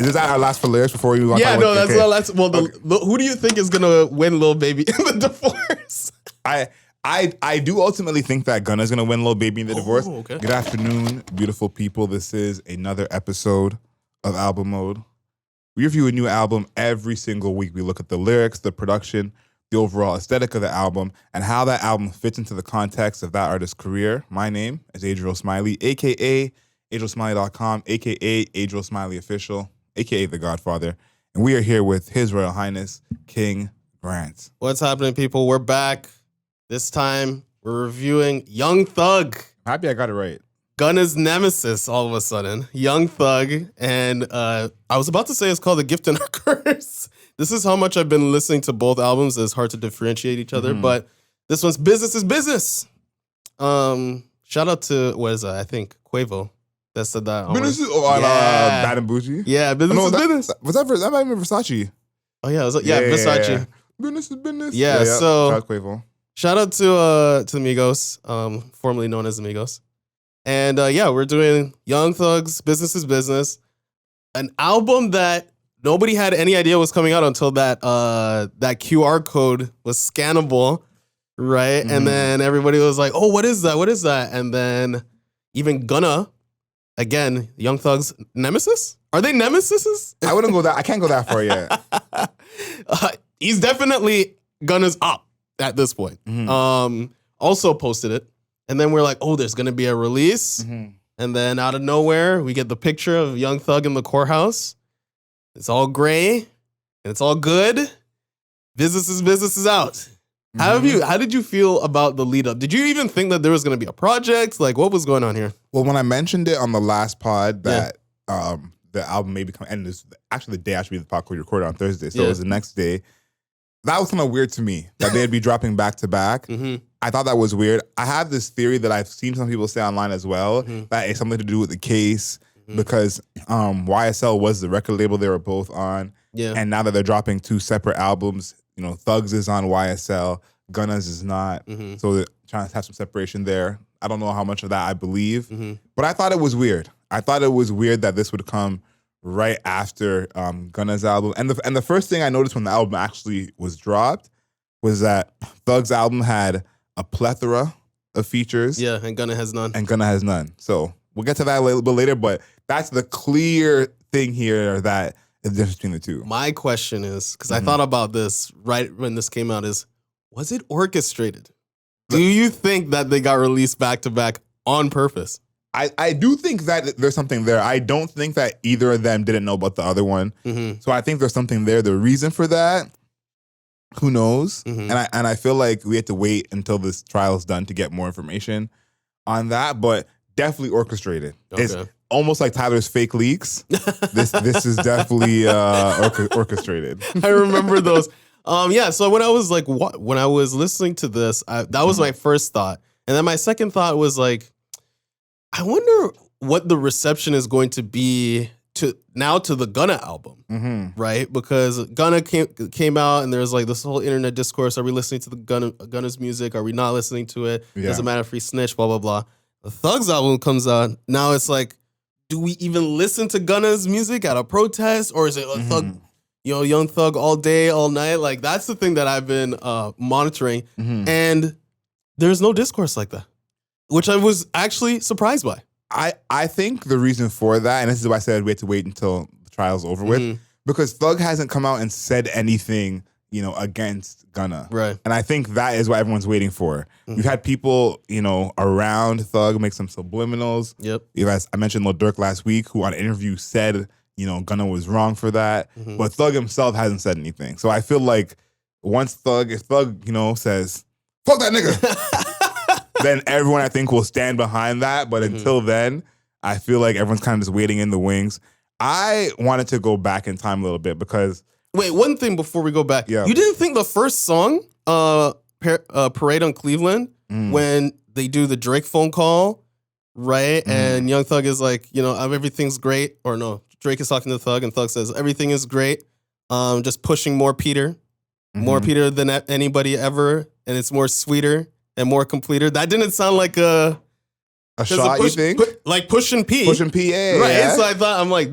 Is that our last for lyrics before we move on? Yeah, no, that's our last. Well, who do you think is gonna win Lil Baby in the divorce? I do ultimately think that Gunna's gonna win Lil Baby in the divorce. Okay. Good afternoon, beautiful people. This is another episode of Album Mode. We review a new album every single week. We look at the lyrics, the production, the overall aesthetic of the album, and how that album fits into the context of that artist's career. My name is Adriel Smiley, aka AdrielSmiley.com, aka Adriel Smiley Official, aka The Godfather. And we are here with His Royal Highness, King Grant. What's happening, people? We're back. This time, we're reviewing Young Thug. I'm happy I got it right. Gunna's nemesis, all of a sudden. Young Thug. And I was about to say it's called A Gift and a Curse. This is how much I've been listening to both albums. It's hard to differentiate each other. But this one's Business is Business. Shout out to, what is that? I think Quavo. That said that. Business is Bad and Bougie? Yeah, Business is Business. Was that might have been Versace? Oh, yeah. Versace. Yeah. Business is Business. Yeah, so... Shout out Quavo. Shout out to the Migos, formerly known as the Migos. And we're doing Young Thug's Business is Business, an album that nobody had any idea was coming out until that QR code was scannable, right? And then everybody was like, oh, what is that? What is that? And then even Gunna, again, Young Thug's nemesis? Are they nemesises? I wouldn't go that. I can't go that far yet. He's definitely Gunna's op at this point. Also posted it. And then we're like, oh, there's going to be a release. And then out of nowhere, we get the picture of Young Thug in the courthouse. It's all gray and it's all good. Business is out. How did you feel about the lead up? Did you even think that there was going to be a project? Like, what was going on here? Well, when I mentioned it on the last pod that the album may be coming, and it's actually the day after the pod we recorded on Thursday, so it was the next day. That was kind of weird to me that they'd be dropping back to back. I thought that was weird. I have this theory that I've seen some people say online as well that it's something to do with the case because YSL was the record label they were both on. Yeah. And now that they're dropping two separate albums, you know, Thugs is on YSL, Gunna's is not. So they're trying to have some separation there. I don't know how much of that I believe, but I thought it was weird. I thought it was weird that this would come right after Gunna's album. And the first thing I noticed when the album actually was dropped was that Thug's album had a plethora of features. Yeah, and Gunna has none. So we'll get to that a little bit later, but that's the clear thing here that is the difference between the two. My question is, because I thought about this right when this came out, is was it orchestrated? Do you think that they got released back to back on purpose? I do think that there's something there. I don't think that either of them didn't know about the other one. So I think there's something there. The reason for that, who knows? And I feel like we have to wait until this trial is done to get more information on that, but definitely orchestrated. Okay. It's almost like Tyler's fake leaks. This is definitely orchestrated. I remember those. So when I was listening to this, that was my first thought. And then my second thought was like, I wonder what the reception is going to be to the Gunna album, right? Because Gunna came out and there's like this whole internet discourse. Are we listening to the Gunna's music? Are we not listening to it? Yeah. Doesn't matter if we snitch, blah, blah, blah. The Thug's album comes out. Now it's like, do we even listen to Gunna's music at a protest? Or is it a Thug, Young Thug all day, all night? Like, that's the thing that I've been monitoring. And there's no discourse like that, which I was actually surprised by. I think the reason for that, and this is why I said we had to wait until the trial's over with, because Thug hasn't come out and said anything, against Gunna. Right. And I think that is what everyone's waiting for. We've had people, around Thug make some subliminals. Yep. I mentioned Lil Durk last week, who on an interview said, Gunna was wrong for that. But Thug himself hasn't said anything. So I feel like if Thug, says, fuck that nigga, then everyone, I think, will stand behind that. But until then, I feel like everyone's kind of just waiting in the wings. I wanted to go back in time a little bit because... Wait, one thing before we go back. Yeah. You didn't think the first song, Parade on Cleveland, when they do the Drake phone call, right? And Young Thug is like, everything's great. Or no, Drake is talking to Thug and Thug says, everything is great. Just pushing more Peter. More Peter than anybody ever. And it's more sweeter and more completer. That didn't sound like a shot, you think? Like pushing P. Pushing P, yeah. Right. Yeah. So I thought, I'm like,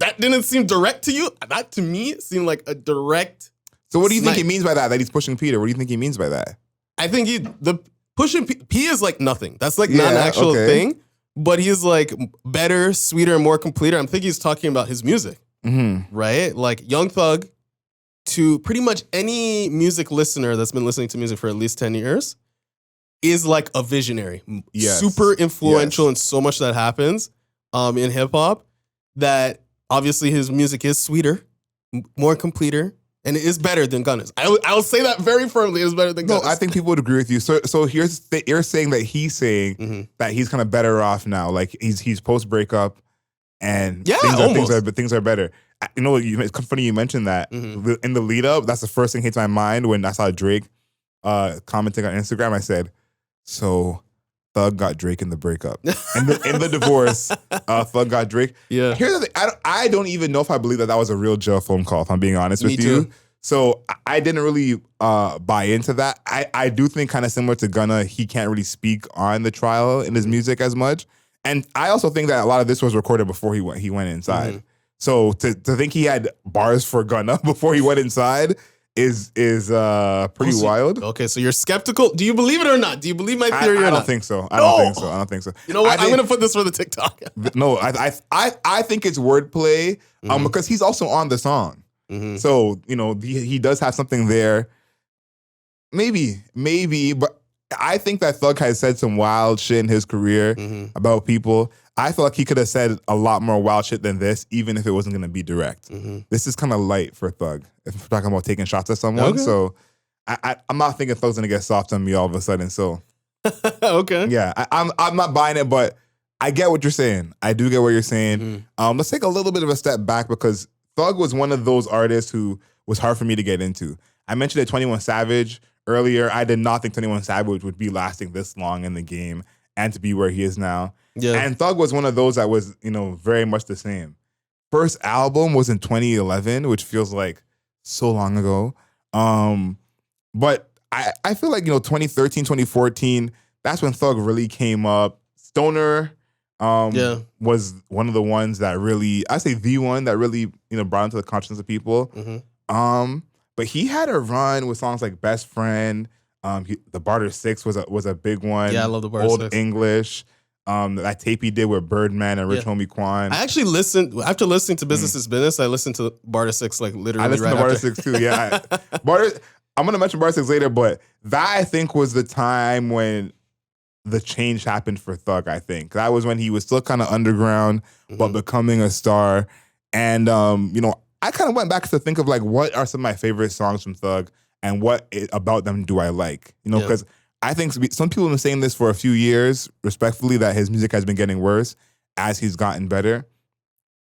that didn't seem direct to you. That to me seemed like a direct. So what do you think he means by that? That he's pushing Peter? What do you think he means by that? I think the pushing P is like nothing. That's like not an actual thing. But he's like better, sweeter, and more completer. I'm thinking he's talking about his music, right? Like Young Thug, to pretty much any music listener that's been listening to music for at least 10 years, is like a visionary. Yes. Super influential in so much that happens in hip hop, that obviously his music is sweeter, more completer, and it is better than Gunna's. I'll say that very firmly. It's better than Gunna's. No, I think people would agree with you. So you're saying that he's saying that he's kind of better off now. Like he's post breakup, and things are better. You know, it's funny you mentioned that. In the lead up, that's the first thing hit my mind when I saw Drake commenting on Instagram. I said, so Thug got Drake in the breakup. In the divorce, Thug got Drake. Yeah. Here's the thing. I don't even know if I believe that was a real jail phone call, if I'm being honest with you. So I didn't really buy into that. I do think kind of similar to Gunna, he can't really speak on the trial in his music as much. And I also think that a lot of this was recorded before he went inside. So to think he had bars for Gunna before he went inside is pretty wild. Okay, so you're skeptical. Do you believe it or not? Do you believe my theory or not? I don't think so. I don't think so. You know what? I'm gonna put this for the TikTok. No, I think it's wordplay because he's also on the song. So, you know, he does have something there. Maybe, but I think that Thug has said some wild shit in his career about people. I feel like he could have said a lot more wild shit than this, even if it wasn't going to be direct. This is kind of light for Thug, if we're talking about taking shots at someone. Okay. So I'm not thinking Thug's going to get soft on me all of a sudden. So, okay. Yeah, I'm not buying it, but I get what you're saying. I do get what you're saying. Let's take a little bit of a step back, because Thug was one of those artists who was hard for me to get into. I mentioned that 21 Savage earlier. I did not think 21 Savage would be lasting this long in the game and to be where he is now. Yeah. And Thug was one of those that was, you know, very much the same. First album was in 2011, which feels like so long ago. But I feel like, you know, 2013, 2014, that's when Thug really came up. Stoner was one of the ones that really, I say the one that really, you know, brought into the consciousness of people. But he had a run with songs like Best Friend. The Barter 6 was a big one. Yeah, I love the Barter 6. Old English. That tape he did with Birdman and Rich Homie Quan. I actually listened, after listening to Business is Business, I listened to Barter 6 like literally I listened to Barter 6 too, yeah. I'm going to mention Barter 6 later, but that I think was the time when the change happened for Thug, I think. That was when he was still kind of underground, but becoming a star. And, you know, I kind of went back to think of like, what are some of my favorite songs from Thug and what about them do I like? You know, because I think some people have been saying this for a few years, respectfully, that his music has been getting worse as he's gotten better.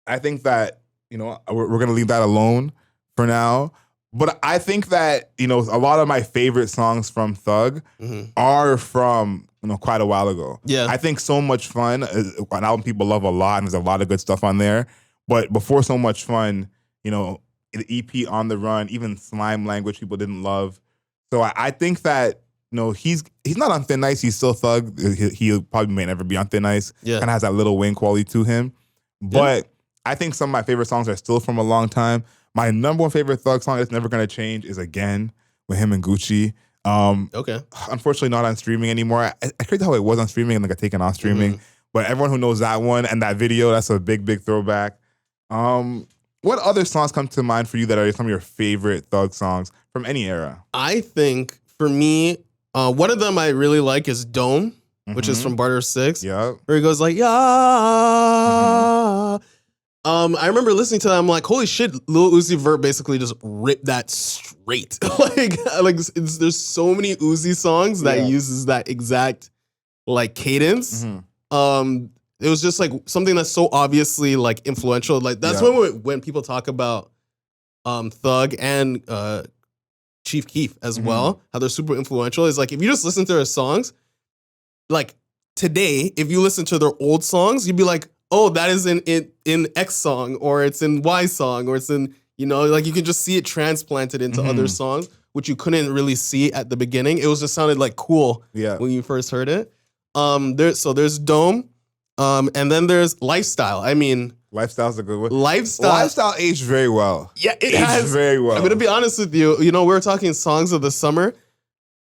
I think that, you know, we're going to leave that alone for now. But I think that, you know, a lot of my favorite songs from Thug are from, you know, quite a while ago. Yeah. I think So Much Fun is an album people love a lot, and there's a lot of good stuff on there. But before So Much Fun, you know, the EP On the Run, even Slime Language people didn't love. So I think that, you know, he's not on Thin Ice. He's still Thug. He probably may never be on Thin Ice. Yeah. Kind of has that Lil Wayne quality to him. But I think some of my favorite songs are still from a long time. My number one favorite Thug song that's never going to change is Again with him and Gucci. Unfortunately not on streaming anymore. I created how it was on streaming and then got taken off streaming. But everyone who knows that one and that video, that's a big, big throwback. What other songs come to mind for you that are some of your favorite Thug songs from any era? I think for me, one of them I really like is Dome, which is from Barter 6. Yeah. Where he goes like, yeah. I remember listening to that. I'm like, holy shit, Lil Uzi Vert basically just ripped that straight. There's so many Uzi songs that uses that exact like cadence. It was just like something that's so obviously like influential. Like that's when people talk about Thug and Chief Keef as well, how they're super influential. Is like if you just listen to their songs, like today, if you listen to their old songs, you'd be like, oh, that is in X song, or it's in Y song, or it's in, you know, like you can just see it transplanted into other songs, which you couldn't really see at the beginning. It was just sounded like cool when you first heard it. There's Dome, and then there's Lifestyle. I mean, Lifestyle's a good one. Lifestyle aged very well. Yeah, it has. Very well. I'm going to be honest with you. You know, we were talking songs of the summer.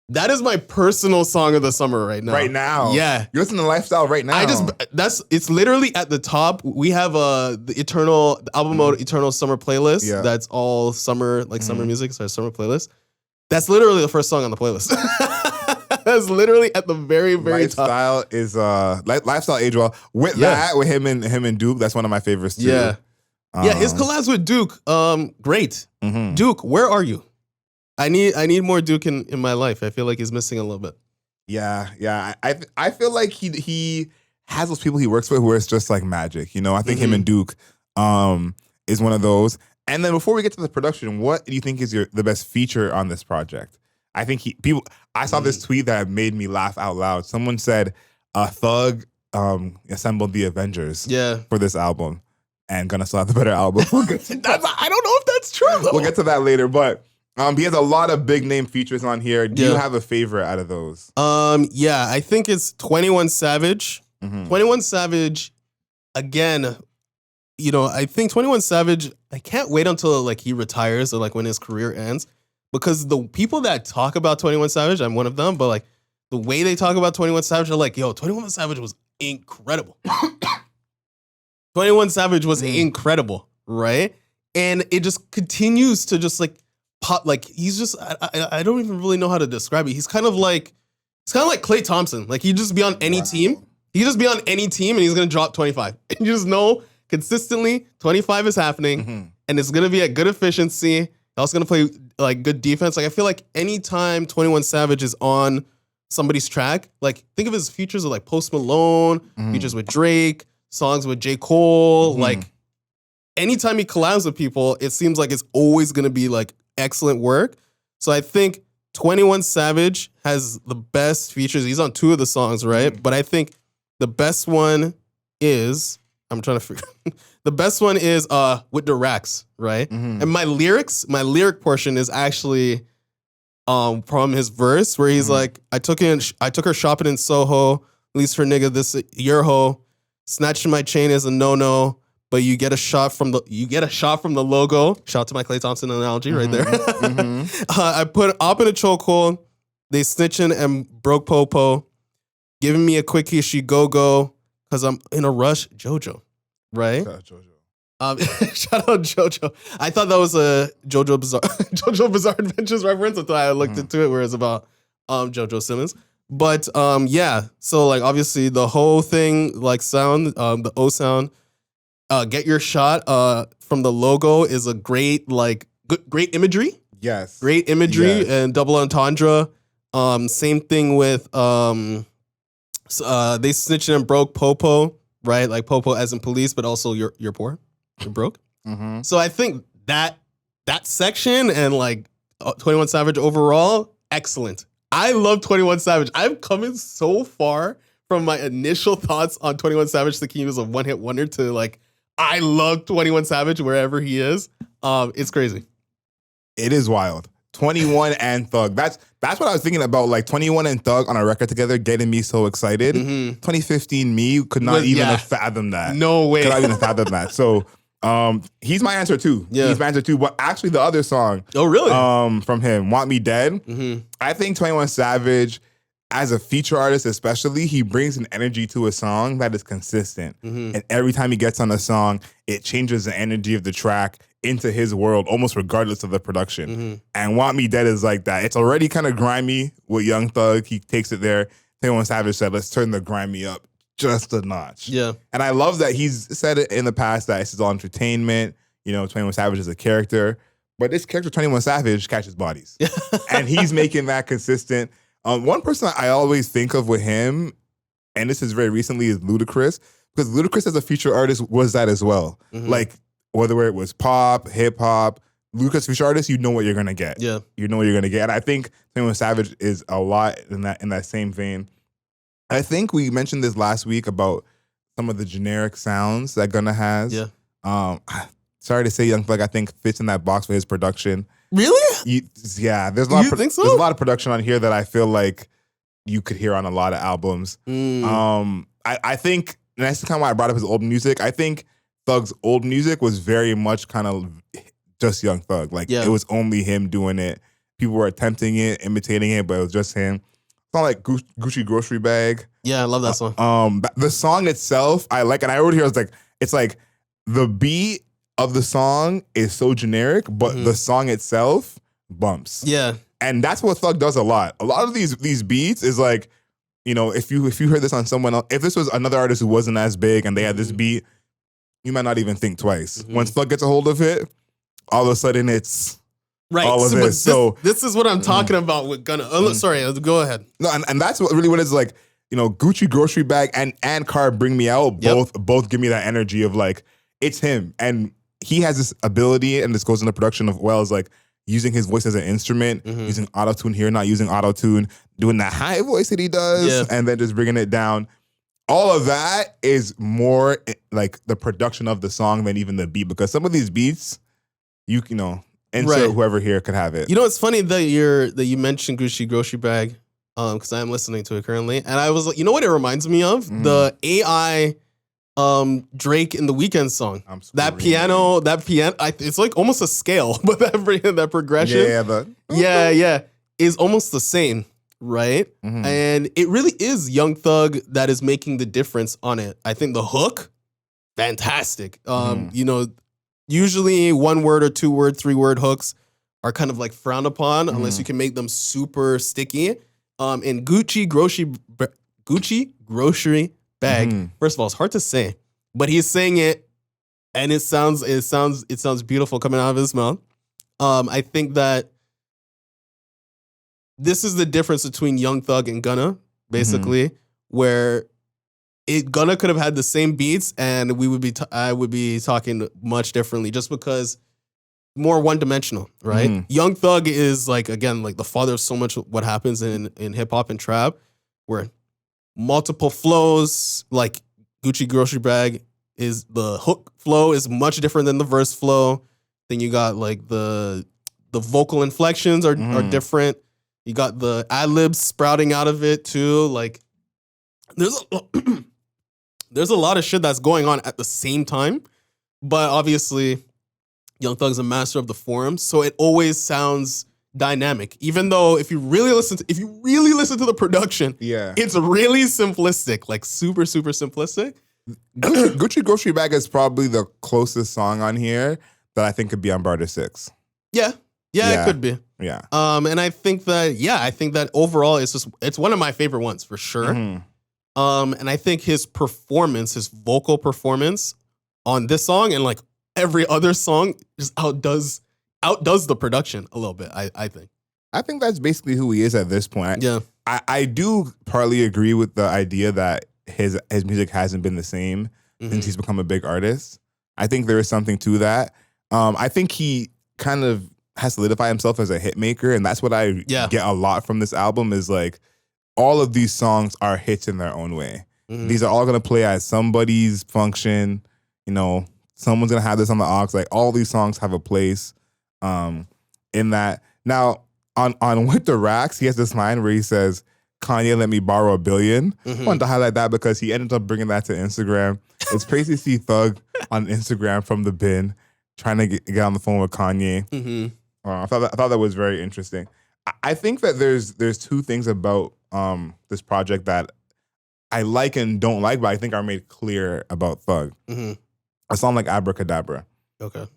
That is my personal song of the summer right now. Right now? Yeah. You're listening to Lifestyle right now. It's literally at the top. We have the album mode Eternal Summer playlist. Yeah. That's all summer, like summer music. So summer playlist. That's literally the first song on the playlist. That's literally at the very, very top. Lifestyle age well. With that, with him and Duke, that's one of my favorites too. Yeah. His collabs with Duke, great. Mm-hmm. Duke, where are you? I need more Duke in my life. I feel like he's missing a little bit. Yeah. I feel like he has those people he works with where it's just like magic. You know, I think him and Duke is one of those. And then before we get to the production, what do you think is the best feature on this project? I think I saw this tweet that made me laugh out loud. Someone said Thug assembled the Avengers for this album, and Gunna still have the better album. I don't know if that's true, though. We'll get to that later, but he has a lot of big name features on here. Do you have a favorite out of those? I think it's 21 Savage. 21 Savage, again, you know, I think 21 Savage, I can't wait until like he retires or like when his career ends. Because the people that talk about 21 Savage, I'm one of them, but like the way they talk about 21 Savage are like, yo, 21 Savage was incredible. 21 Savage was incredible, right? And it just continues to just like pop, like he's just, I don't even really know how to describe it. He's kind of like Klay Thompson. Like he'd just be on any team. He'd just be on any team and he's going to drop 25. And you just know consistently 25 is happening and it's going to be at good efficiency. Also going to play like good defense. Like I feel like anytime 21 Savage is on somebody's track, like think of his features with like Post Malone, features with Drake, songs with J. Cole. Like anytime he collabs with people, it seems like it's always going to be like excellent work. So I think 21 Savage has the best features. He's on 2 of the songs, right? But I think the best one is, I'm trying to figure the best one is with the racks, right? And my lyric portion is actually from his verse where he's like, I took her shopping in Soho, least her nigga this your hoe, snatching my chain is a no-no, but you get a shot from the logo. Shout out to my Klay Thompson analogy right there. I put op in a chokehold, they snitching and broke popo, giving me a quickie, she go, cause I'm in a rush, JoJo. Right? Shout out JoJo. Shout out JoJo. I thought that was a JoJo Bizarre Adventures reference until I looked into it, where it's about JoJo Simmons. But so like obviously the whole thing, like sound, the O sound, get your shot from the logo is a great great imagery. Yes. Great imagery and double entendre. Same thing with they snitched and broke popo. Right, like popo as in police, but also you're poor, you're broke. So I think that section and like 21 Savage overall, excellent. I love 21 Savage. I'm coming so far from my initial thoughts on 21 Savage thinking he was a one-hit wonder to like, I love 21 Savage wherever he is. It's crazy. It is wild. 21 and Thug. That's what I was thinking about. Like 21 and Thug on a record together, getting me so excited. 2015 me could not even have fathomed that. No way. Could not even fathom that. So he's my answer too. Yeah. He's my answer too. But actually the other song. Oh, really? From him, Want Me Dead. I think 21 Savage, as a feature artist especially, he brings an energy to a song that is consistent. And every time he gets on a song, it changes the energy of the track into his world, almost regardless of the production. And Want Me Dead is like that. It's already kind of grimy with Young Thug. He takes it there. 21 Savage said, let's turn the grimy up just a notch. Yeah. And I love that he's said it in the past that this is all entertainment. You know, 21 Savage is a character. But this character, 21 Savage, catches bodies. And he's making that consistent. One person I always think of with him, and this is very recently, is Ludacris. Because Ludacris as a feature artist was that as well. Like, whether it was pop, hip hop, Ludacris feature artist, you know what you're gonna get. Yeah, you know what you're gonna get. And I think 21 Savage is a lot in that same vein. I think we mentioned this last week about some of the generic sounds that Gunna has. Yeah. Sorry to say, Young Thug, I think fits in that box for his production. Really? Yeah. There's a lot. There's a lot of production on here that I feel like you could hear on a lot of albums. I think, and that's kind of why I brought up his old music. I think Thug's old music was very much kind of just Young Thug. Like it was only him doing it. People were attempting it, imitating it, but it was just him. It's not like Gucci Grocery Bag. Yeah, I love that song. The song itself, I like, and I wrote here, I was like, it's like the beat of the song is so generic, but the song itself bumps. Yeah. And that's what Thug does a lot. A lot of these beats is like, you know, if you heard this on someone else, if this was another artist who wasn't as big and they had this beat, you might not even think twice. Once Thug gets a hold of it, all of a sudden it's all of it. So this is what I'm talking about with Gunna. Sorry, go ahead. No, and that's what it's like. You know, Gucci Grocery Bag and Car Bring Me Out both give me that energy of like it's him, and he has this ability, and this goes into production of is like using his voice as an instrument, using auto-tune here, not using auto-tune, doing that high voice that he does, and then just bringing it down. All of that is more like the production of the song than even the beat, because some of these beats, you know, insert whoever here could have it. You know, it's funny that you mentioned Gucci Grocery Bag, because I'm listening to it currently, and I was like, you know what it reminds me of? The AI Drake in the Weeknd song. That piano, it's like almost a scale, but that progression, is almost the same, right? And it really is Young Thug that is making the difference on it. I think the hook, fantastic. You know, usually 1 word or 2 word, 3 word hooks are kind of like frowned upon unless you can make them super sticky. In Gucci Grocery Bag. First of all, it's hard to say, but he's saying it, and it sounds beautiful coming out of his mouth. I think that this is the difference between Young Thug and Gunna, basically, where Gunna could have had the same beats, and I would be talking much differently, just because more one-dimensional, right? Young Thug is like, again, like the father of so much of what happens in hip hop and trap, where multiple flows, like Gucci Grocery Bag, is the hook flow is much different than the verse flow. Then you got like the vocal inflections are different. You got the ad-libs sprouting out of it too. Like there's a lot of shit that's going on at the same time, but obviously Young Thug's a master of the form, so it always sounds dynamic. Even though if you really listen to the production, it's really simplistic, like super, super simplistic. Gucci Grocery Bag is probably the closest song on here that I think could be on Barter 6. Yeah, it could be. Yeah. And I think that overall it's one of my favorite ones for sure. And I think his vocal performance on this song and like every other song just outdoes the production a little bit, I think. I think that's basically who he is at this point. I do partly agree with the idea that his music hasn't been the same since he's become a big artist. I think there is something to that. I think he kind of has solidified himself as a hit maker, and that's what I get a lot from this album is like all of these songs are hits in their own way. These are all going to play at somebody's function. You know, someone's going to have this on the aux. Like all these songs have a place in that. Now, on With the Racks, he has this line where he says, Kanye let me borrow $1 billion. I wanted to highlight that because he ended up bringing that to Instagram. It's crazy to see Thug on Instagram from the bin trying to get on the phone with Kanye. I thought that was very interesting. I think that there's 2 things about this project that I like and don't like, but I think are made clear about Thug. A song like Abracadabra. Okay.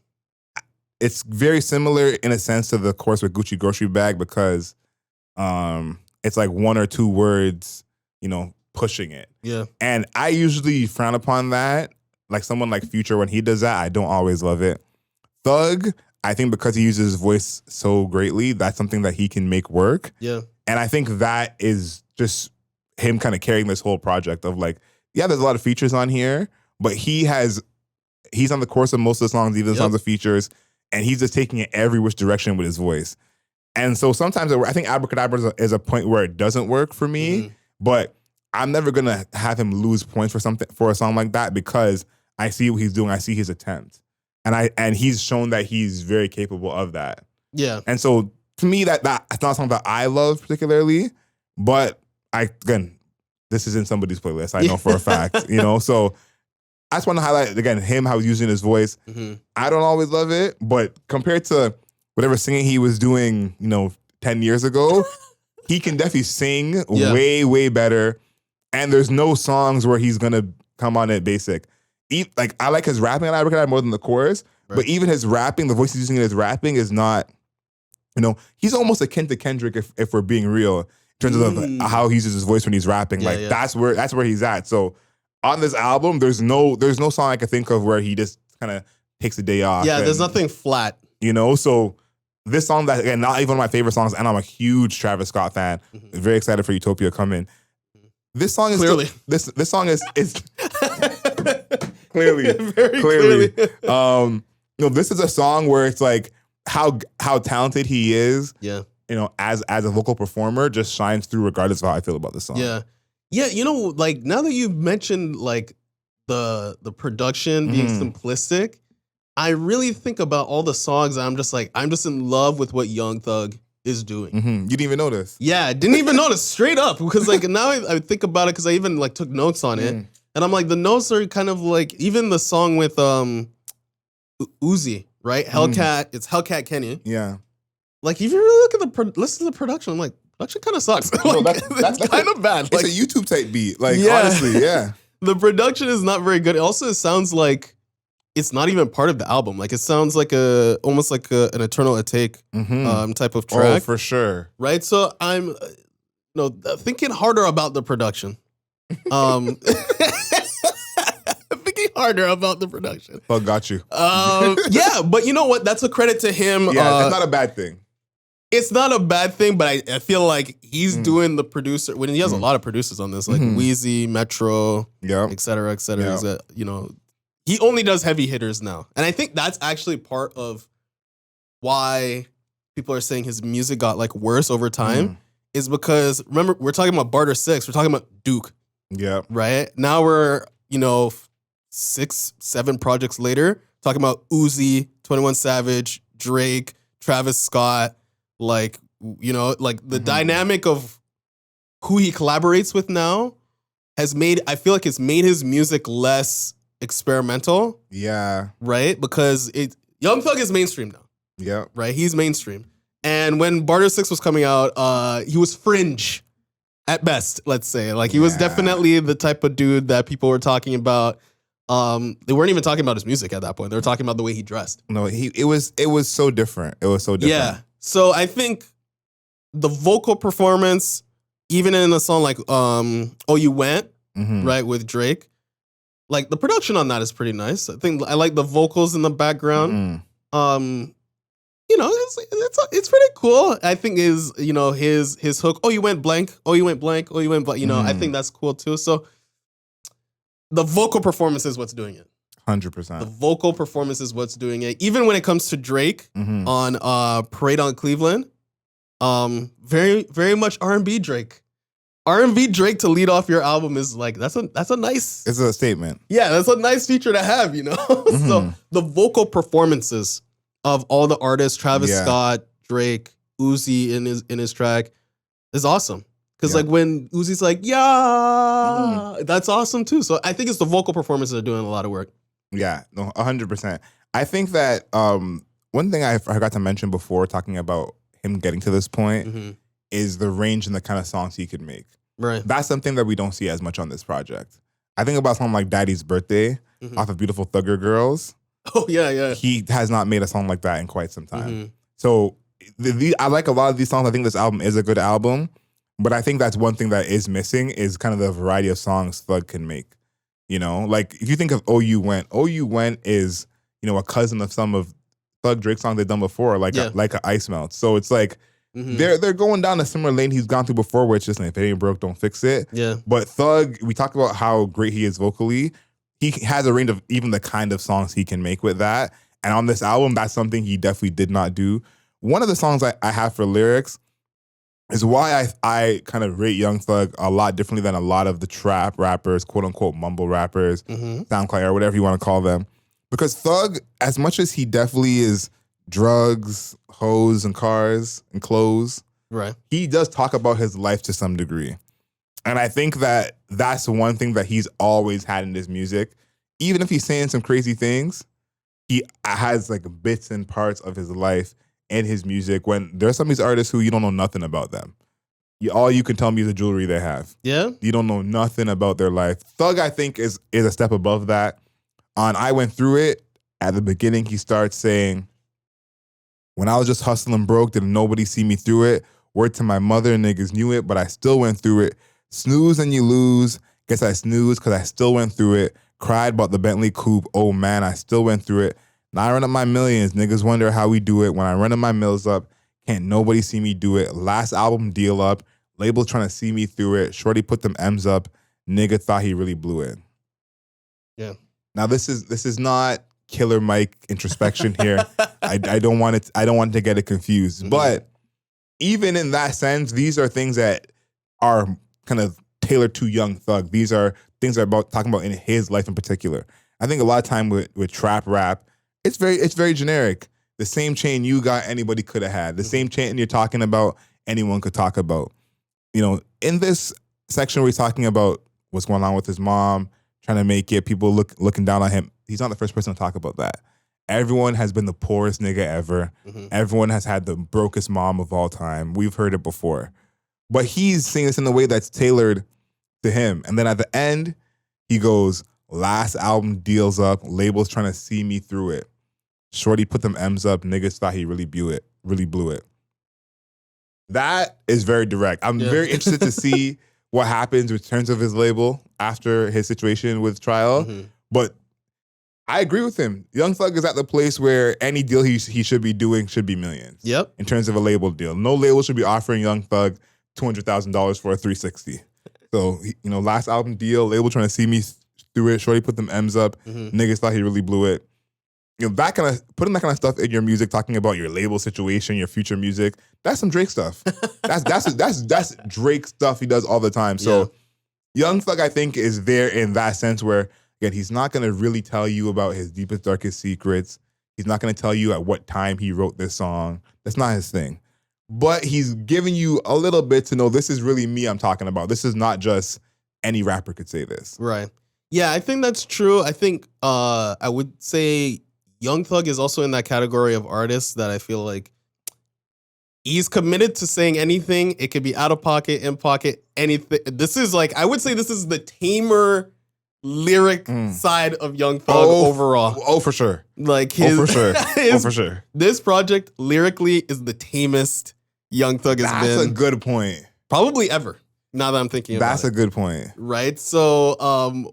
It's very similar in a sense to the course with Gucci Grocery Bag because it's like 1 or 2 words, you know, pushing it. Yeah. And I usually frown upon that. Like someone like Future, when he does that, I don't always love it. Thug, I think because he uses his voice so greatly, that's something that he can make work. Yeah. And I think that is just him kind of carrying this whole project of like, yeah, there's a lot of features on here, but he's on the course of most of the songs, even the songs of features, and he's just taking it every which direction with his voice. And so sometimes I think Abracadabra is a point where it doesn't work for me, but I'm never gonna have him lose points for a song like that because I see what he's doing. I see his attempt, and he's shown that he's very capable of that. Yeah. And so to me, that's not a song that I love particularly, but again, this is in somebody's playlist. I know for a fact, you know. So I just want to highlight again him how he's using his voice. I don't always love it, but compared to whatever singing he was doing, 10 years ago, he can definitely sing way better. And there's no songs where he's gonna come on it basic. Like I like his rapping on African more than the chorus, but even his rapping, the voice he's using in his rapping is not. He's almost akin to Kendrick if we're being real in terms of how he uses his voice when he's rapping. That's where he's at. So on this album, there's no song I can think of where he just kind of takes a day off. Yeah, there's nothing flat. So this song that again, not even one of my favorite songs, and I'm a huge Travis Scott fan. Very excited for Utopia coming. This song is clearly. This song is clearly very clearly. This is a song where it's like how talented he is. Yeah. As a vocal performer, just shines through regardless of how I feel about the song. Yeah. Yeah, now that you've mentioned like the production being simplistic, I really think about all the songs and I'm just in love with what Young Thug is doing. You didn't even notice. Yeah, I didn't even notice straight up because like now I think about it because I even like took notes on it. And I'm like, the notes are kind of like even the song with Uzi, right? Hellcat, it's Hellcat Kenny. Yeah. Like if you really look at listen to the production, I'm like, production kind of sucks. That's kind of bad. It's a YouTube type beat. Like honestly, yeah. The production is not very good. Also, it sounds like it's not even part of the album. Like it sounds like almost like an Eternal Atake type of track. Oh, for sure. Right. So I'm thinking harder about the production. Thinking harder about the production. Oh, got you. Yeah, but you know what? That's a credit to him. Yeah, it's not a bad thing. It's not a bad thing, but I feel like he's doing the producer when he has a lot of producers on this, like Weezy, Metro, et cetera, et cetera. Yeah. He only does heavy hitters now. And I think that's actually part of why people are saying his music got like worse over time is because remember, we're talking about Barter 6, we're talking about Duke. Yeah. Right? Now we're, 6-7 projects later, talking about Uzi, 21 Savage, Drake, Travis Scott, like the dynamic of who he collaborates with now I feel like it's made his music less experimental. Yeah. Right? Because Young Thug is mainstream now. Yeah. Right? He's mainstream. And when Barter 6 was coming out, he was fringe at best, let's say. Like he was definitely the type of dude that people were talking about. They weren't even talking about his music at that point. They were talking about the way he dressed. No, it was so different. It was so different. Yeah. So I think the vocal performance, even in a song like Oh You Went, right, with Drake, like the production on that is pretty nice. I think I like the vocals in the background. It's pretty cool. I think his hook, oh you went blank, oh you went blank, oh you went blank, I think that's cool too. So the vocal performance is what's doing it. 100%. The vocal performance is what's doing it. Even when it comes to Drake on Parade on Cleveland, very, very much R&B Drake. R&B Drake to lead off your album is like, that's a nice... It's a statement. Yeah, that's a nice feature to have, So the vocal performances of all the artists, Travis Scott, Drake, Uzi in his track, is awesome. Because like when Uzi's like, that's awesome too. So I think it's the vocal performances that are doing a lot of work. Yeah, no, 100%. I think that one thing I forgot to mention before talking about him getting to this point is the range and the kind of songs he could make. Right. That's something that we don't see as much on this project. I think about something like Daddy's Birthday off of Beautiful Thugger Girls. Oh, yeah. He has not made a song like that in quite some time. So I like a lot of these songs. I think this album is a good album. But I think that's one thing that is missing is kind of the variety of songs Thug can make. Like if you think of Oh You Went is, a cousin of some of Thug Drake songs they've done before, like a Ice Melt. So it's like they're going down a similar lane he's gone through before, where it's just if it ain't broke, don't fix it. Yeah. But Thug, we talked about how great he is vocally. He has a range of even the kind of songs he can make with that. And on this album, that's something he definitely did not do. One of the songs I have for lyrics is why I kind of rate Young Thug a lot differently than a lot of the trap rappers, quote unquote mumble rappers, SoundCloud or whatever you want to call them. Because Thug, as much as he definitely is drugs, hoes, and cars and clothes, right? He does talk about his life to some degree. And I think that that's one thing that he's always had in his music even if he's saying some crazy things, he has like bits and parts of his life and his music. When there's some of these artists who you don't know nothing about them. All you can tell me is the jewelry they have. Yeah. You don't know nothing about their life. Thug, I think, is a step above that. On I Went Through It, at the beginning, he starts saying, when I was just hustling broke, didn't nobody see me through it. Word to my mother, niggas knew it, but I still went through it. Snooze and you lose. Guess I snooze because I still went through it. Cried about the Bentley coupe. Oh man, I still went through it. Now I run up my millions. Niggas wonder how we do it. When I run up my mills up, can't nobody see me do it. Last album, deal up. Label trying to see me through it. Shorty put them M's up. Nigga thought he really blew it. Yeah. Now this is not Killer Mike introspection here. I don't want it. I don't want to get it confused. Mm-hmm. But even in that sense, these are things that are kind of tailored to Young Thug. These are things that are about talking about in his life in particular. I think a lot of time with trap rap, it's very generic. The same chain you got, anybody could have had. The same chain you're talking about, anyone could talk about. You know, in this section where he's talking about what's going on with his mom, trying to make it, people looking down on him, he's not the first person to talk about that. Everyone has been the poorest nigga ever. Mm-hmm. Everyone has had the brokest mom of all time. We've heard it before. But he's saying this in a way that's tailored to him. And then at the end, he goes, last album deals up, labels trying to see me through it. Shorty put them M's up, niggas thought he really blew it. That is very direct. I'm very interested to see what happens in terms of his label after his situation with Trial. Mm-hmm. But I agree with him. Young Thug is at the place where any deal he should be doing should be millions. Yep. In terms of a label deal. No label should be offering Young Thug $200,000 for a 360. So, last album deal, label trying to see me through it. Shorty put them M's up. Mm-hmm. Niggas thought he really blew it. That kind of putting that kind of stuff in your music, talking about your label situation, your future music, that's some Drake stuff. That's Drake stuff he does all the time. So Young Thug, I think, is there in that sense where, again, he's not going to really tell you about his deepest, darkest secrets. He's not going to tell you at what time he wrote this song. That's not his thing. But he's giving you a little bit to know this is really me I'm talking about. This is not just any rapper could say this. Right. Yeah, I think that's true. I think I would say Young Thug is also in that category of artists that I feel like he's committed to saying anything. It could be out of pocket, in pocket, anything. This is like, I would say this is the tamer lyric side of Young Thug overall. Oh, for sure. Like for sure. This project lyrically is the tamest Young Thug has been. That's a good point. Probably ever. Now that I'm thinking about it. That's a good point. Right? So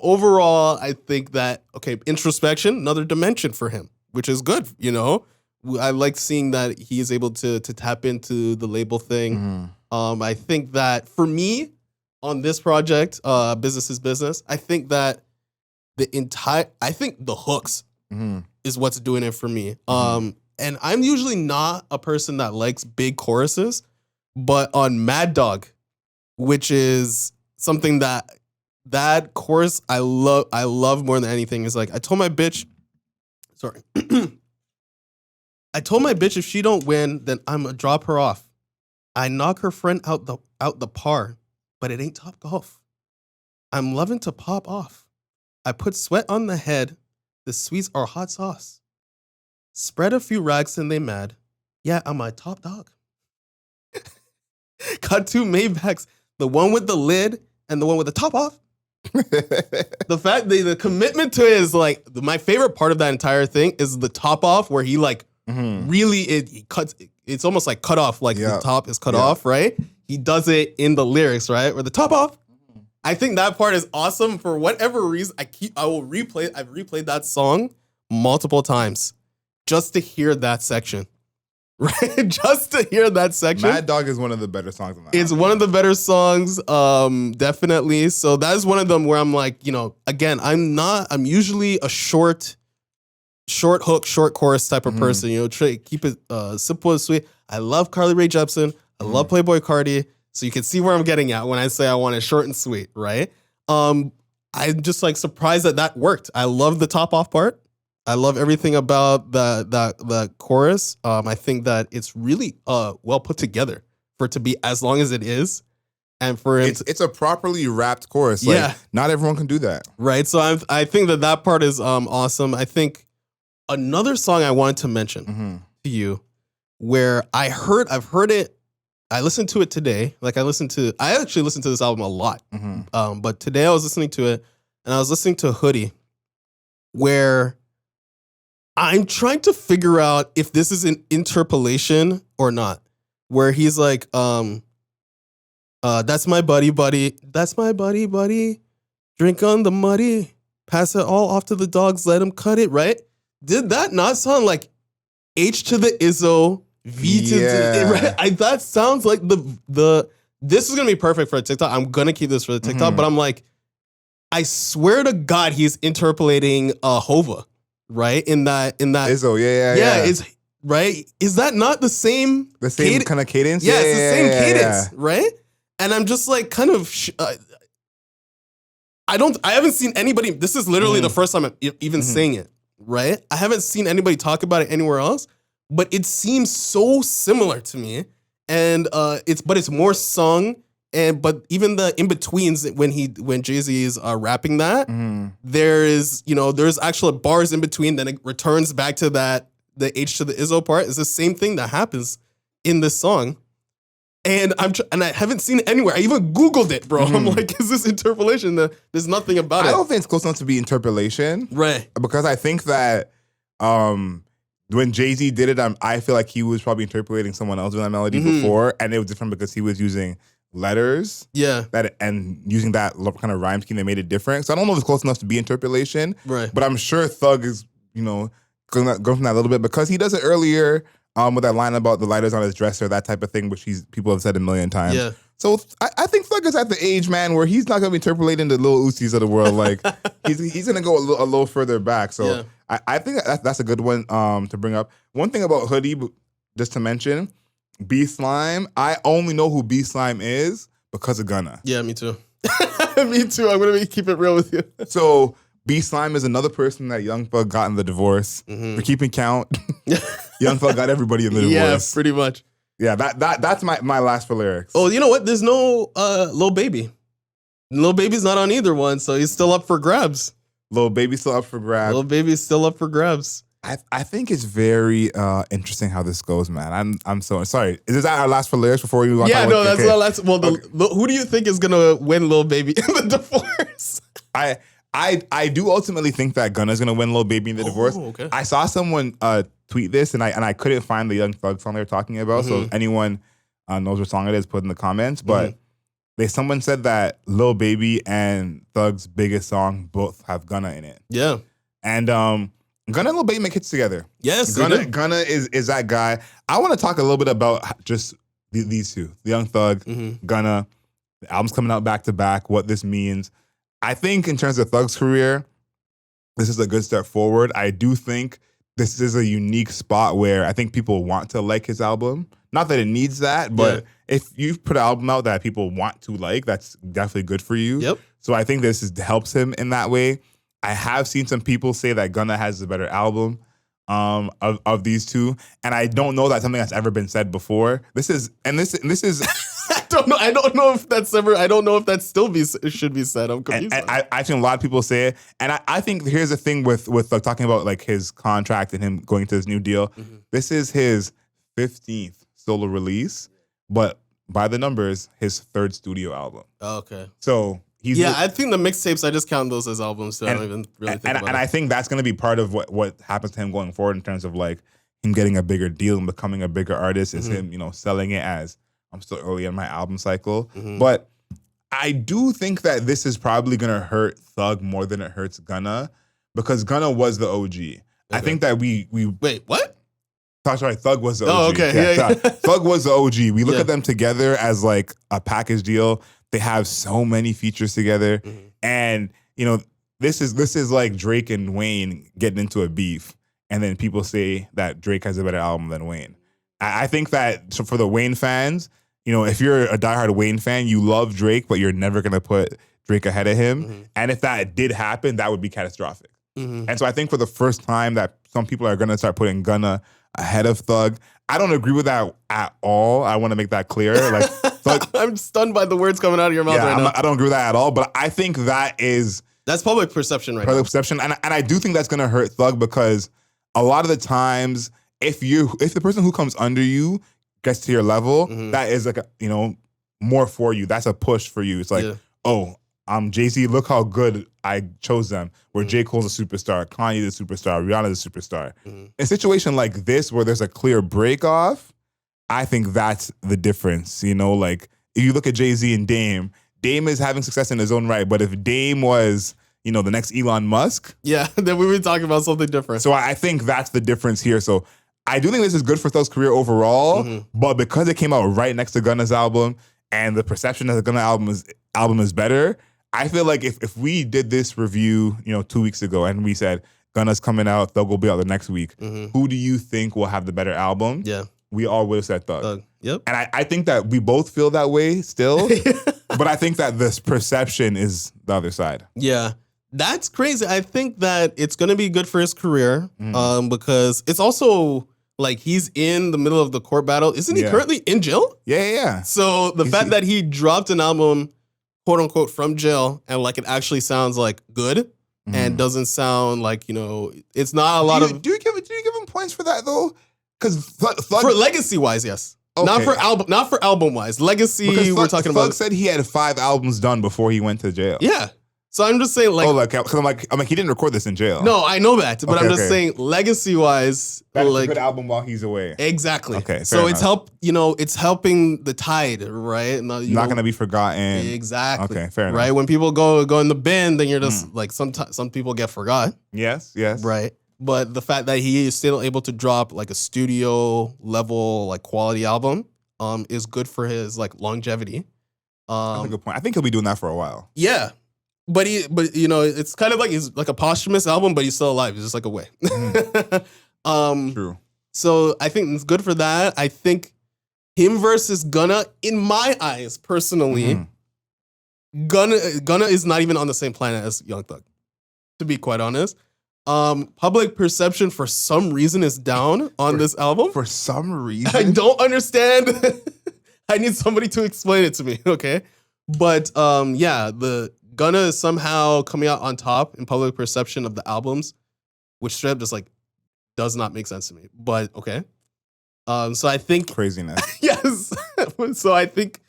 overall, I think that, introspection, another dimension for him, which is good, I like seeing that he is able to tap into the label thing. Mm-hmm. I think that for me, on this project, Business is Business, I think that the hooks is what's doing it for me. And I'm usually not a person that likes big choruses, but on Mad Dog, which is something that chorus I love more than anything, is like, I told my bitch if she don't win, then I'm gonna drop her off. I knock her friend out the par, but it ain't Top Golf. I'm loving to pop off. I put sweat on the head. The sweets are hot sauce. Spread a few rags and they mad. Yeah, I'm my top dog. Got 2 Maybachs, the one with the lid and the one with the top off. The fact that the commitment to it is like, my favorite part of that entire thing is the top off, where he like really it cuts. It's almost like cut off, like the top is cut off, right? He does it in the lyrics, right? Where the top off. I think that part is awesome. For whatever reason, I've replayed that song multiple times just to hear that section. Right? Just to hear that section. Mad Dog is one of the better songs on that album. One of the better songs, definitely. So that is one of them where I'm like, again, I'm usually a short hook, short chorus type of person. Keep it simple and sweet. I love Carly Rae Jepsen. I love Playboi Carti. So you can see where I'm getting at when I say I want it short and sweet, right? I'm just like surprised that worked. I love the top off part. I love everything about the chorus. I think that it's really well put together for it to be as long as it is. and for him, it's a properly rapped chorus. Like, not everyone can do that, right? So I think that part is awesome. I think another song I wanted to mention to you, where I've heard it. I listened to it today. Like I actually listened to this album a lot. But today I was listening to it, and I was listening to Hoodie, where I'm trying to figure out if this is an interpolation or not. Where he's like, that's my buddy, that's my buddy, drink on the muddy, pass it all off to the dogs, let them cut it, right? Did that not sound like H to the Izzo, V to the, right? That sounds like this is gonna be perfect for a TikTok. I'm gonna keep this for the TikTok, but I'm like, I swear to God, he's interpolating H.O.V.A, right? In that Izzo, yeah. It's right. Is that not the same kind of cadence? Yeah, it's the same cadence, right? And I'm just like, kind of. I haven't seen anybody. This is literally the first time I'm even saying it, right? I haven't seen anybody talk about it anywhere else, but it seems so similar to me, and it's more sung. But even the in betweens when Jay-Z is rapping that, there's actual bars in between. Then it returns back to the H to the Izzo part. It's the same thing that happens in this song, and I haven't seen it anywhere. I even Googled it, bro. I'm like, is this interpolation? There's nothing about it. I don't think it's close enough to be interpolation, right? Because I think that when Jay-Z did it, I feel like he was probably interpolating someone else with that melody before, and it was different because he was using letters, and using that kind of rhyme scheme that made it different. So I don't know if it's close enough to be interpolation, right? But I'm sure Thug is, going from that a little bit, because he does it earlier with that line about the lighters on his dresser, that type of thing, which people have said a million times. Yeah. So I think Thug is at the age, man, where he's not gonna be interpolating the Lil Uzis of the world. Like he's gonna go a little further back. So I think that's a good one to bring up. One thing about Hoodie, just to mention. B Slime, I only know who B Slime is because of Gunna. Yeah, me too. Me too. I'm gonna keep it real with you. So B Slime is another person that Young Thug got in the divorce. For keeping count, Young Thug got everybody in the divorce. Yeah, pretty much. Yeah, that's my last for lyrics. Oh, you know what? There's no Lil Baby. Lil Baby's not on either one, so he's still up for grabs. Lil Baby's still up for grabs. Lil Baby's still up for grabs. I think it's very interesting how this goes, man. I'm so sorry. Is that our last for lyrics before we move on? Yeah, no, that's our last. Well, who do you think is gonna win Lil Baby in the divorce? I do ultimately think that Gunna's gonna win Lil Baby in the divorce. Okay. I saw someone tweet this, and I couldn't find the Young Thug song they were talking about. So if anyone knows what song it is, put in the comments. But someone said that Lil Baby and Thug's biggest song both have Gunna in it. Yeah, and Gunna and Lil Baby make hits together. Yes, Gunna is that guy. I want to talk a little bit about just these two, the Young Thug, Gunna. The album's coming out back to back. What this means, I think, in terms of Thug's career, this is a good step forward. I do think this is a unique spot where I think people want to like his album. Not that it needs that, but if you put an album out that people want to like, that's definitely good for you. Yep. So I think this helps him in that way. I have seen some people say that Gunna has the better album of these two, and I don't know that's something that's ever been said before. This is I don't know if that's ever. I don't know if that still should be said. I'm confused. And I've seen a lot of people say it, and I think here's the thing with like, talking about like his contract and him going to his new deal. This is his 15th solo release, but by the numbers, his 3rd studio album. Oh, okay. So. I think the mixtapes, I just count those as albums, so I don't even really think about it. And I think that's going to be part of what happens to him going forward in terms of like him getting a bigger deal and becoming a bigger artist, is him, selling it as, I'm still early in my album cycle. But I do think that this is probably going to hurt Thug more than it hurts Gunna, because Gunna was the OG. Okay. I think that we Wait, what? Sorry, Thug was the OG. Oh, okay. Yeah. Thug was the OG. We look at them together as like a package deal. They have so many features together, and this is like Drake and Wayne getting into a beef, and then people say that Drake has a better album than Wayne. I think that for the Wayne fans, if you're a diehard Wayne fan, you love Drake, but you're never gonna put Drake ahead of him. And if that did happen, that would be catastrophic. And so I think for the first time that some people are gonna start putting Gunna ahead of Thug. I don't agree with that at all. I want to make that clear. Like, Thug, I'm stunned by the words coming out of your mouth right now. I don't agree with that at all. But I think that's public perception right now. Public perception, and I do think that's gonna hurt Thug because a lot of the times, if the person who comes under you gets to your level, that is like more for you. That's a push for you. It's like, oh, I'm Jay-Z. Look how good I chose them. Where J. Cole's a superstar, Kanye's a superstar, Rihanna's a superstar. In a situation like this where there's a clear break off, I think that's the difference. Like if you look at Jay-Z and Dame is having success in his own right, but if Dame was, the next Elon Musk, then we would be talking about something different. So I think that's the difference here. So I do think this is good for Thug's career overall, but because it came out right next to Gunna's album and the perception that the Gunna album is better, I feel like if we did this review, 2 weeks ago and we said Gunna's coming out, Thug will be out the next week, who do you think will have the better album? Yeah. We all would have said Thug. Yep. And I think that we both feel that way still, but I think that this perception is the other side. Yeah. That's crazy. I think that it's going to be good for his career because it's also like he's in the middle of the court battle. Isn't he currently in jail? Yeah. So the fact that he dropped an album, quote unquote, from jail and like it actually sounds like good and doesn't sound like, it's not a lot of... Do you give him points for that though? Because for legacy wise, yes. Okay. Not for album wise. Legacy, because we're talking about. Thug said he had 5 albums done before he went to jail. Yeah. So I'm just saying, because I'm like, he didn't record this in jail. No, I know that, but I'm just saying, legacy-wise, that's a good album while he's away. Exactly. Okay, so enough. It's helping the tide, right? Not gonna be forgotten. Exactly. Okay, fair enough. Right when people go in the bin, then you're just like some people get forgot. Yes. Right. But the fact that he is still able to drop like a studio level like quality album, is good for his like longevity. That's a good point. I think he'll be doing that for a while. Yeah. But it's kind of like he's like a posthumous album, but he's still alive. It's just like a way. True. So I think it's good for that. I think him versus Gunna, in my eyes, personally, Gunna is not even on the same planet as Young Thug, to be quite honest. Public perception for some reason is down on this album. For some reason? I don't understand. I need somebody to explain it to me, okay? But the Gunna is somehow coming out on top in public perception of the albums, which straight up just like does not make sense to me. But okay. So I think craziness. Yes. So I think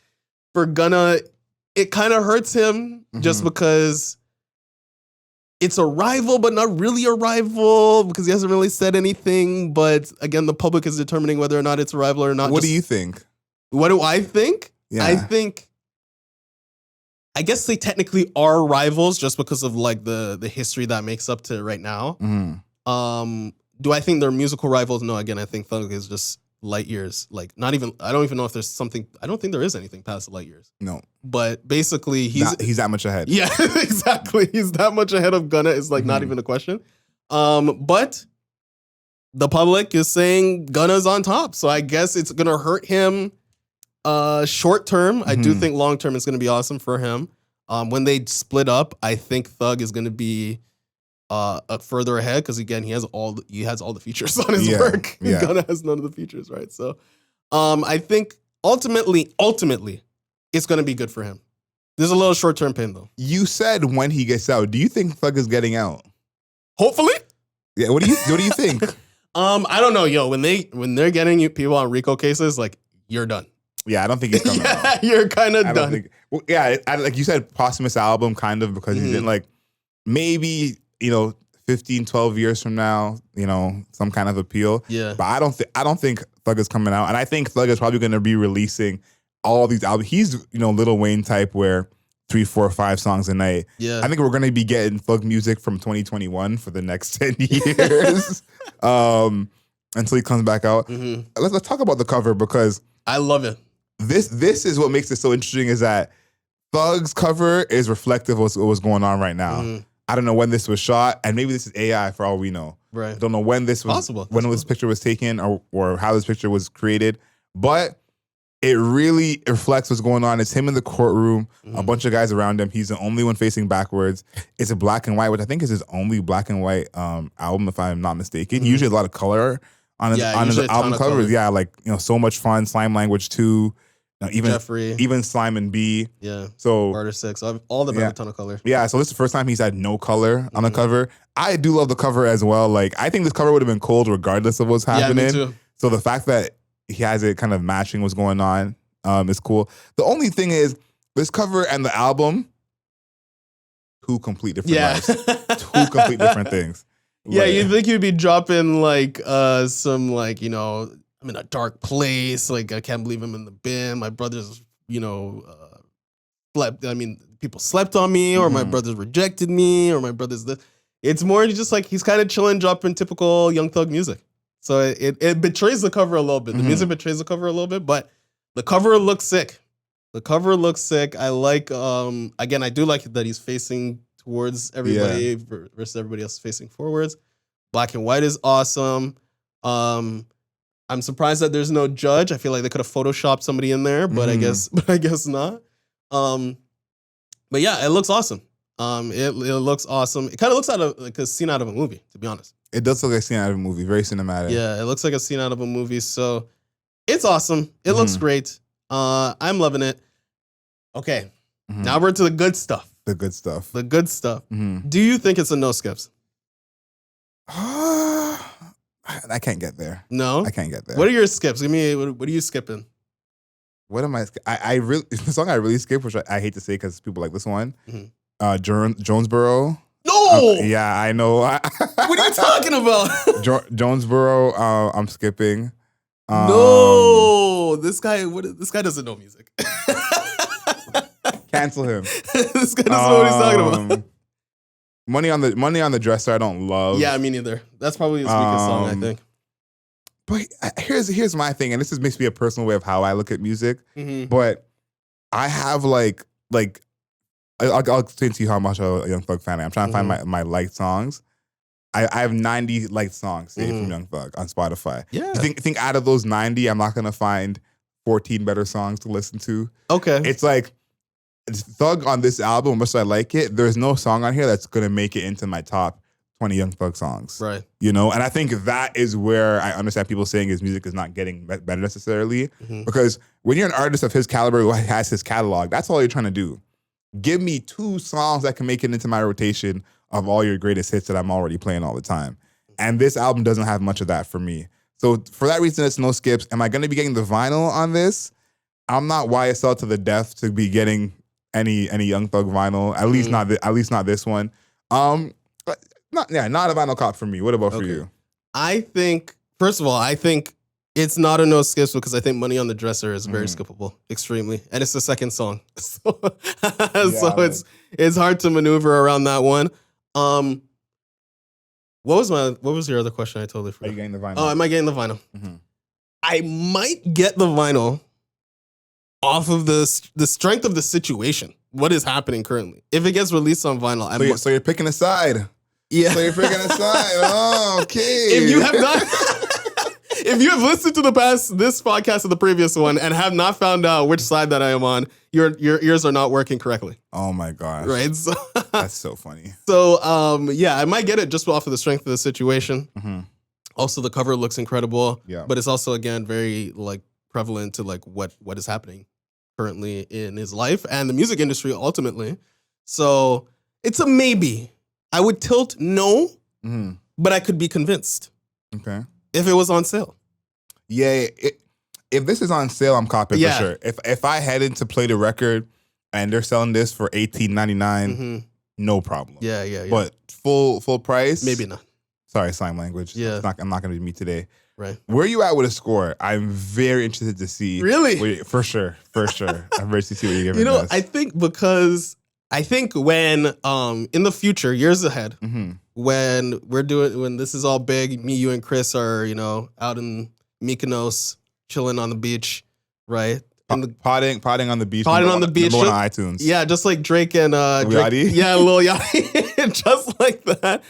for Gunna, it kind of hurts him just because it's a rival, but not really a rival because he hasn't really said anything. But again, the public is determining whether or not it's a rival or not. What do you think? What do I think? Yeah. I guess they technically are rivals just because of like the history that makes up to right now. Do I think they're musical rivals? No, again, I think Thug is just light years. Like not even, I don't even know if there's something, I don't think there is anything past light years. No. But basically he's that much ahead. Yeah, exactly. He's that much ahead of Gunna is like not even a question. But the public is saying Gunna's on top. So I guess it's going to hurt him short term. I do think long term is going to be awesome for him. When they split up, I think Thug is going to be further ahead because again, he has all the features on his work. Yeah. Gunna has none of the features, right? So I think ultimately, it's going to be good for him. There's a little short term pain though. You said when he gets out. Do you think Thug is getting out? Hopefully. Yeah. What do you think? I don't know, yo. When they're getting you people on RICO cases, like you're done. Yeah, I don't think he's coming out. You're kind of done. Like you said, posthumous album, kind of, because he's in like maybe 15, 12 years from now, some kind of appeal. Yeah. But I don't think Thug is coming out, and I think Thug is probably going to be releasing all these albums. He's Lil Wayne type where 3, 4, 5 songs a night. Yeah. I think we're going to be getting Thug music from 2021 for the next 10 years until he comes back out. Let's talk about the cover because I love it. This is what makes it so interesting is that Thug's cover is reflective of what's going on right now. I don't know when this was shot, and maybe this is AI for all we know. Right. I don't know when this was possible. This picture was taken or how this picture was created, but it really reflects what's going on. It's him in the courtroom, a bunch of guys around him. He's the only one facing backwards. It's a black and white, which I think is his only black and white album, if I'm not mistaken. Usually a lot of color on his album covers. Yeah, like So Much Fun, Slime Language 2, even Jeffrey, even Slime and B. Yeah. So Barter 6, all the a ton of color. Yeah, so this is the first time he's had no color on the cover. I do love the cover as well. Like I think this cover would have been cold regardless of what's happening. Yeah, me too. So the fact that he has it kind of matching what's going on is cool. The only thing is this cover and the album, two complete different lives. Two complete different things. Yeah, you'd think you'd be dropping like some like, I'm in a dark place. Like I can't believe I'm in the bin. My brother's, slept. I mean, people slept on me, or my brothers rejected me, or my brother's this. It's more just like he's kind of chilling, dropping typical Young Thug music. So it betrays the cover a little bit. The music betrays the cover a little bit, but the cover looks sick. The cover looks sick. I like, again, I do like that he's facing towards everybody versus everybody else facing forwards. Black and white is awesome. I'm surprised that there's no judge. I feel like they could have photoshopped somebody in there, but I guess not. But yeah, it looks awesome. It looks awesome. It kind of looks like a scene out of a movie, to be honest. It does look like a scene out of a movie. Very cinematic. Yeah, it looks like a scene out of a movie. So it's awesome. It looks great. I'm loving it. Okay, now we're to the good stuff. The good stuff. The good stuff. Do you think it's a no skips? I can't get there. No? I can't get there. What are your skips? Give me, what are you skipping? What am I? I really, the song I really skip, which I hate to say because people like this one, Jonesboro. No! Yeah, I know. What are you talking about? Jonesboro, I'm skipping. No! This guy doesn't know music. Cancel him. This guy doesn't know what he's talking about. Money on the Dresser, I don't love. Yeah, me neither. That's probably his weakest song, I think. But here's my thing, and this makes me a personal way of how I look at music. But I have like I'll explain to you how much of a Young Thug fan I am. I'm trying to find my liked songs. I have 90 liked songs saved from Young Thug on Spotify. Yeah. You think out of those 90, I'm not gonna find 14 better songs to listen to. Okay. It's like Thug on this album, much as I like it, there's no song on here that's gonna make it into my top 20 Young Thug songs. Right. And I think that is where I understand people saying his music is not getting better necessarily. Because when you're an artist of his caliber who has his catalog, that's all you're trying to do. Give me 2 songs that can make it into my rotation of all your greatest hits that I'm already playing all the time. And this album doesn't have much of that for me. So for that reason, it's no skips. Am I going to be getting the vinyl on this? I'm not YSL to the death to be getting any Young Thug vinyl. At least not this one. Not a vinyl cop for me. What about for you? I think, first of all, it's not a no skips because I think Money on the Dresser is very skippable, extremely. And it's the second song. So it's hard to maneuver around that one. What was your other question? I totally forgot. Are you getting the vinyl? Oh, am I getting the vinyl? I might get the vinyl off of the strength of the situation. What is happening currently? If it gets released on vinyl, so you're picking a side. Yeah. So you're picking a side. Oh, okay. If you have not, if you have listened to this podcast or the previous one and have not found out which side that I am on, your ears are not working correctly. Oh my gosh. Right. So, that's so funny. So yeah, I might get it just off of the strength of the situation. Also, the cover looks incredible. Yeah. But it's also again very like prevalent to like what is happening currently in his life and the music industry ultimately. So it's a maybe. I would tilt no, but I could be convinced. Okay. If it was on sale. Yeah. If this is on sale, I'm copping for sure. If I head in to play the record and they're selling this for $18.99, no problem. Yeah. But full price? Maybe not. Sorry, sign language. Yeah. I'm not going to be me today. Right. Where are you at with a score? I'm very interested to see. Really? For sure. I'm very interested to see what you're giving us. I think when in the future, years ahead, when this is all big, me, you, and Chris are out in Mykonos chilling on the beach, right? Potting on the beach. Potting on the beach. On iTunes. Yeah, just like Drake and Yachty. Yeah, Lil Yachty, just like that.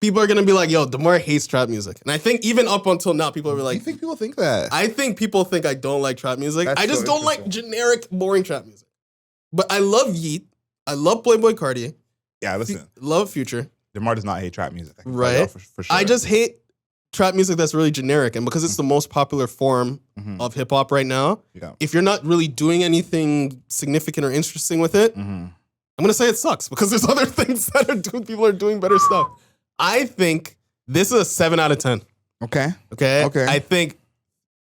People are gonna be like, "Yo, Demar hates trap music," and I think even up until now, people are like, "You think people think that?" I think people think I don't like trap music. I just don't like generic, boring trap music. But I love Yeet. I love Playboi Carti. Yeah, listen. Love Future. Demar does not hate trap music. Right. For sure. I just hate trap music that's really generic, and because it's the most popular form of hip hop right now, if you're not really doing anything significant or interesting with it, I'm gonna say it sucks because there's other things that people are doing better stuff. I think this is a 7 out of 10. Okay. I think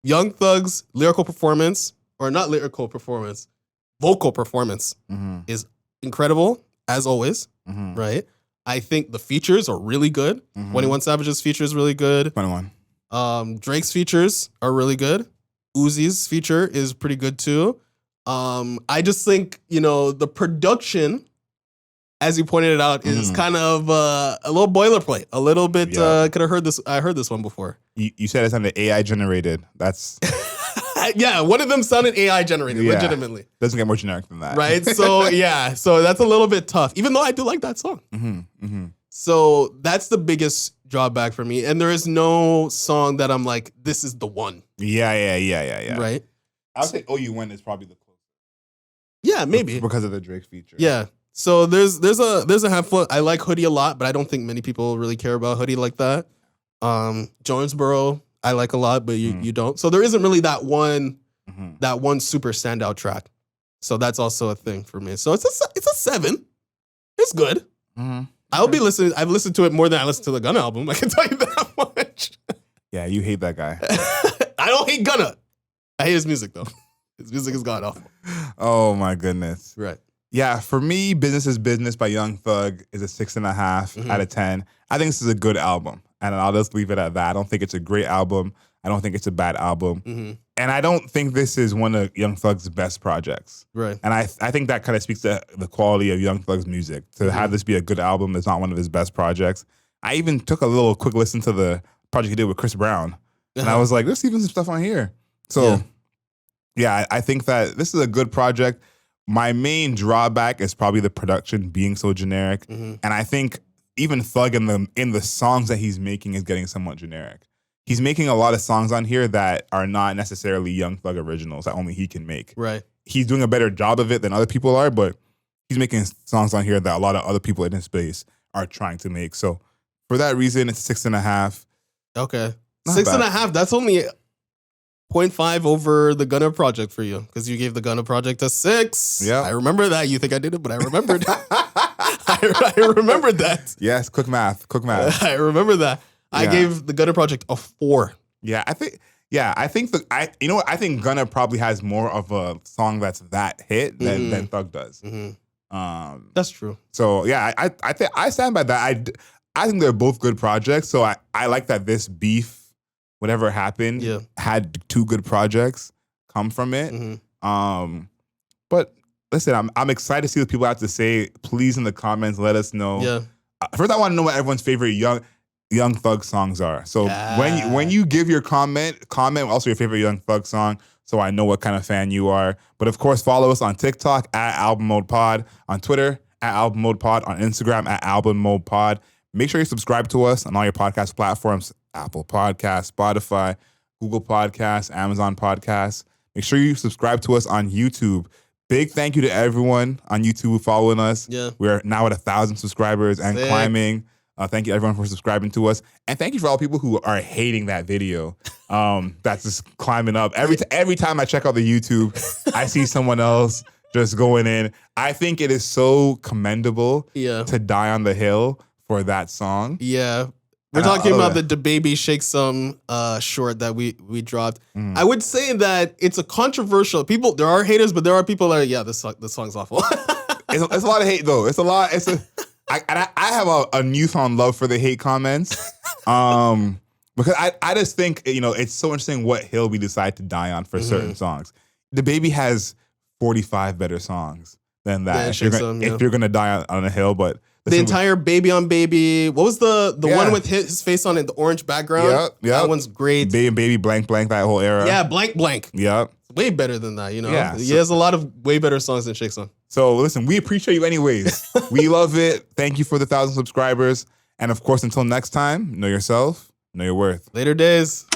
Young Thug's lyrical performance, or not lyrical performance, vocal performance is incredible as always. Right. I think the features are really good. 21 Savage's feature is really good. 21. Drake's features are really good. Uzi's feature is pretty good too. I just think, the production, as you pointed it out, is kind of a little boilerplate. A little bit, could have heard this. I heard this one before. You said it's on the AI generated. That's... Yeah, one of them sounded AI generated, legitimately. Doesn't get more generic than that. Right? So, so that's a little bit tough, even though I do like that song. So that's the biggest drawback for me. And there is no song that I'm like, this is the one. Yeah. Right? I would say OUN is probably the closest. Yeah, maybe. Because of the Drake feature. Yeah. So there's a handful. I like Hoodie a lot, but I don't think many people really care about Hoodie like that. Jonesboro, I like a lot, but you don't. So there isn't really that one super standout track. So that's also a thing for me. So it's a 7. It's good. I'll be listening. I've listened to it more than I listened to the Gunna album. I can tell you that much. Yeah, you hate that guy. I don't hate Gunna. I hate his music though. His music is god awful. Oh my goodness. Right. Yeah, for me, Business is Business by Young Thug is a 6.5 out of 10. I think this is a good album, and I'll just leave it at that. I don't think it's a great album. I don't think it's a bad album. And I don't think this is one of Young Thug's best projects. Right. And I think that kind of speaks to the quality of Young Thug's music. To have this be a good album is not one of his best projects. I even took a quick listen to the project he did with Chris Brown. And I was like, there's even some stuff on here. So, I think that this is a good project. My main drawback is probably the production being so generic. And I think even Thug in the songs that he's making is getting somewhat generic. He's making a lot of songs on here that are not necessarily Young Thug originals that only he can make. Right. He's doing a better job of it than other people are, but he's making songs on here that a lot of other people in his space are trying to make. So for that reason, it's 6.5. Okay. Not 6.5. That's only 0.5 over the Gunna project for you, because you gave the Gunna project a 6. Yeah, I remember that. You think I did it, but I remembered. I remembered that. Yes, quick math. I remember that. I gave the Gunna project a 4. Yeah, I think you know what? I think Gunna probably has more of a song that's that hit than Thug does. That's true. So yeah, I think I stand by that. I think they're both good projects. So I like that this beef, whatever happened, had 2 good projects come from it. But listen, I'm excited to see what people have to say. Please in the comments, let us know. Yeah. First, I want to know what everyone's favorite Young Thug songs are. So when you give your comment also your favorite Young Thug song, so I know what kind of fan you are. But of course, follow us on TikTok at Album Mode Pod, on Twitter at Album Mode Pod, on Instagram at Album Mode Pod. Make sure you subscribe to us on all your podcast platforms: Apple Podcasts, Spotify, Google Podcasts, Amazon Podcasts. Make sure you subscribe to us on YouTube. Big thank you to everyone on YouTube following us. Yeah. We're now at 1,000 subscribers and climbing. Thank you everyone for subscribing to us. And thank you for all people who are hating that video. That's just climbing up. Every time I check out the YouTube, I see someone else just going in. I think it is so commendable to die on the hill for that song. Yeah. We're talking about the Baby Shake Some short that we dropped. I would say that it's a controversial. There are haters, but there are people that are, this song's awful. It's a lot of hate though. I have a newfound love for the hate comments. Because I just think, it's so interesting what hill we decide to die on for certain songs. The Baby has 45 better songs than that. If you're gonna die on a hill, but the entire Baby on Baby. What was the one with his face on it, the orange background? Yeah. That one's great. Baby blank, that whole era. Yeah, blank. Yep. Way better than that, Yeah. He has a lot of way better songs than Shake Some. So listen, we appreciate you anyways. We love it. Thank you for the 1,000 subscribers. And of course, until next time, know yourself, know your worth. Later days.